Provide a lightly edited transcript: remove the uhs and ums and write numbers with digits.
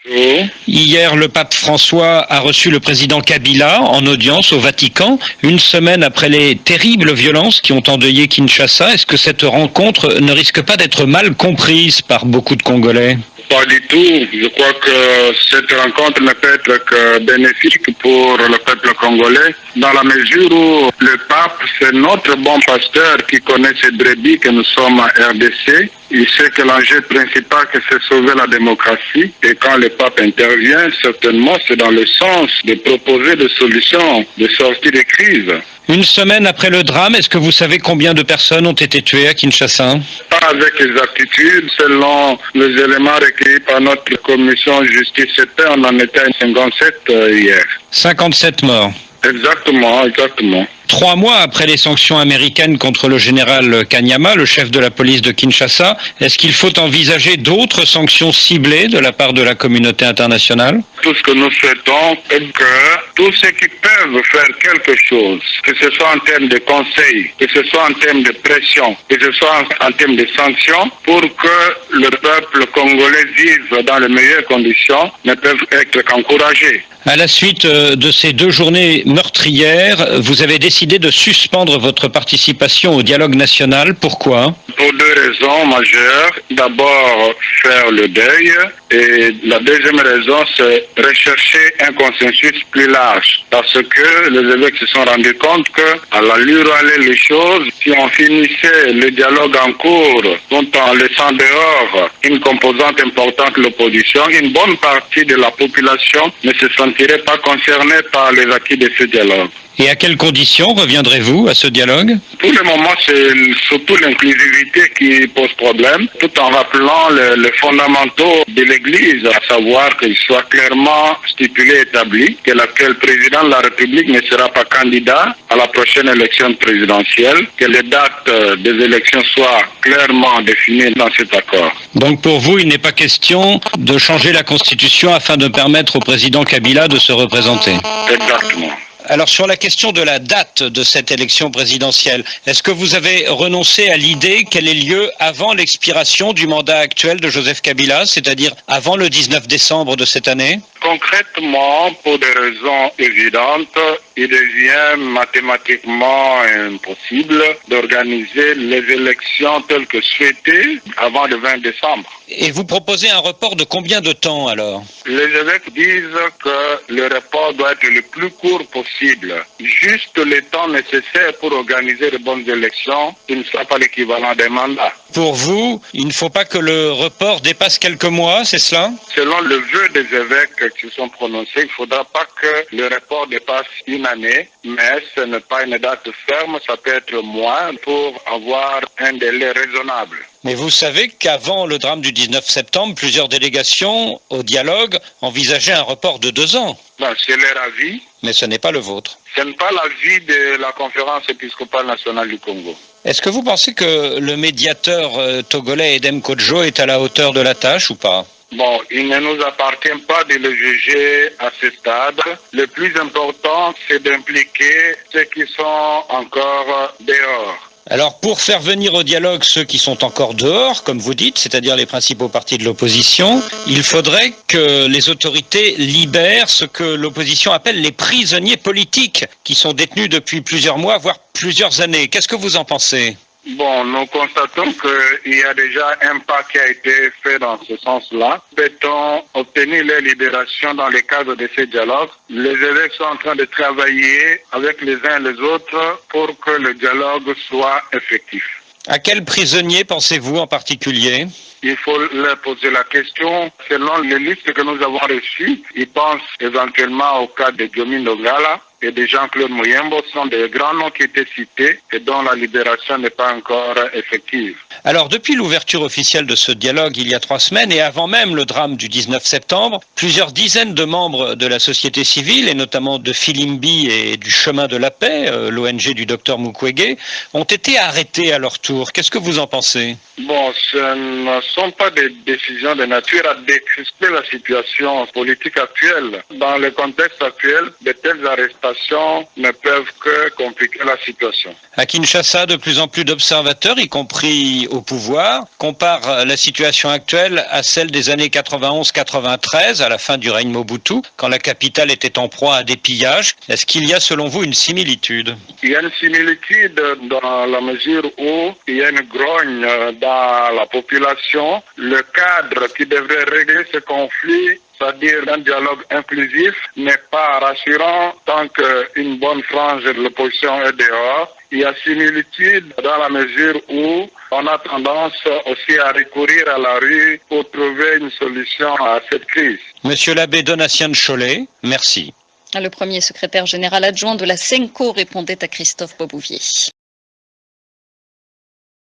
Oui. Hier, le pape François a reçu le président Kabila en audience au Vatican, une semaine après les terribles violences qui ont endeuillé Kinshasa. Est-ce que cette rencontre ne risque pas d'être mal comprise par beaucoup de Congolais ? Pas du tout. Je crois que cette rencontre ne peut être que bénéfique pour le peuple congolais, dans la mesure où le pape, c'est notre bon pasteur qui connaît ces brebis que nous sommes à RDC. Il sait que l'enjeu principal, c'est sauver la démocratie. Et quand le pape intervient, certainement, c'est dans le sens de proposer des solutions, de sortir des crises. Une semaine après le drame, est-ce que vous savez combien de personnes ont été tuées à Kinshasa ? Pas avec exactitude, selon les éléments recueillis par notre commission justice et paix, on en était à 57 hier. 57 morts. Exactement. 3 mois après les sanctions américaines contre le général Kanyama, le chef de la police de Kinshasa, est-ce qu'il faut envisager d'autres sanctions ciblées de la part de la communauté internationale ? Tout ce que nous souhaitons est que tous ceux qui peuvent faire quelque chose, que ce soit en termes de conseils, que ce soit en termes de pression, que ce soit en termes de sanctions, pour que le peuple congolais vive dans les meilleures conditions, ne peuvent être qu'encouragés. À la suite de ces 2 journées meurtrières, vous avez décidé de suspendre votre participation au dialogue national. Pourquoi ? Pour 2 raisons majeures. D'abord, faire le deuil. Et la deuxième raison, c'est rechercher un consensus plus large. Parce que les évêques se sont rendus compte que, à l'allure où allaient les choses, si on finissait le dialogue en cours, tout en laissant dehors une composante importante de l'opposition, une bonne partie de la population ne se sentirait pas concernée par les acquis de ce dialogue. Et à quelles conditions reviendrez-vous à ce dialogue ? Pour le moment, c'est surtout l'inclusivité qui pose problème, tout en rappelant les fondamentaux de l'Église, à savoir qu'il soit clairement stipulé et établi que l'actuel président de la République ne sera pas candidat à la prochaine élection présidentielle, que les dates des élections soient clairement définies dans cet accord. Donc pour vous, il n'est pas question de changer la Constitution afin de permettre au président Kabila de se représenter ? Exactement. Alors sur la question de la date de cette élection présidentielle, est-ce que vous avez renoncé à l'idée qu'elle ait lieu avant l'expiration du mandat actuel de Joseph Kabila, c'est-à-dire avant le 19 décembre de cette année ? Concrètement, pour des raisons évidentes, il devient mathématiquement impossible d'organiser les élections telles que souhaitées avant le 20 décembre. Et vous proposez un report de combien de temps alors ? Les évêques disent que le report doit être le plus court possible. Juste le temps nécessaire pour organiser de bonnes élections, il ne sera pas l'équivalent des mandats. Pour vous, il ne faut pas que le report dépasse quelques mois, c'est cela ? Selon le vœu des évêques qui sont prononcés, il ne faudra pas que le report dépasse une année, mais ce n'est pas une date ferme, ça peut être moins pour avoir un délai raisonnable. Mais vous savez qu'avant le drame du 19 septembre, plusieurs délégations au dialogue envisageaient un report de 2 ans. C'est leur avis. Mais ce n'est pas le vôtre. Ce n'est pas l'avis de la conférence épiscopale nationale du Congo. Est-ce que vous pensez que le médiateur togolais Edem Kodjo est à la hauteur de la tâche ou pas ? Il ne nous appartient pas de le juger à ce stade. Le plus important, c'est d'impliquer ceux qui sont encore dehors. Alors pour faire venir au dialogue ceux qui sont encore dehors, comme vous dites, c'est-à-dire les principaux partis de l'opposition, il faudrait que les autorités libèrent ce que l'opposition appelle les prisonniers politiques, qui sont détenus depuis plusieurs mois, voire plusieurs années. Qu'est-ce que vous en pensez ? Nous constatons qu'il y a déjà un pas qui a été fait dans ce sens-là. Peut-on obtenir leur libération dans le cadre de ces dialogues ? Les évêques sont en train de travailler avec les uns et les autres pour que le dialogue soit effectif. À quels prisonniers pensez-vous en particulier ? Il faut leur poser la question. Selon les listes que nous avons reçues, ils pensent éventuellement au cas de Diomi Ndongala et de Jean-Claude Muyembo, sont des grands noms qui étaient cités et dont la libération n'est pas encore effective. Alors, depuis l'ouverture officielle de ce dialogue il y a 3 semaines et avant même le drame du 19 septembre, plusieurs dizaines de membres de la société civile, et notamment de Filimbi et du Chemin de la Paix, l'ONG du docteur Mukwege, ont été arrêtés à leur tour. Qu'est-ce que vous en pensez ? Ce ne sont pas des décisions de nature à décrisper la situation politique actuelle. Dans le contexte actuel, de telles arrestations ne peuvent que compliquer la situation. À Kinshasa, de plus en plus d'observateurs, y compris au pouvoir compare la situation actuelle à celle des années 91-93, à la fin du règne Mobutu, quand la capitale était en proie à des pillages. Est-ce qu'il y a selon vous une similitude? Il y a une similitude dans la mesure où il y a une grogne dans la population. Le cadre qui devrait régler ce conflit, c'est-à-dire un dialogue inclusif, n'est pas rassurant tant qu'une bonne frange de l'opposition est dehors. Il y a similitude dans la mesure où on a tendance aussi à recourir à la rue pour trouver une solution à cette crise. Monsieur l'abbé Donatien de Cholet, merci. Le premier secrétaire général adjoint de la SENCO répondait à Christophe Beaubouvier.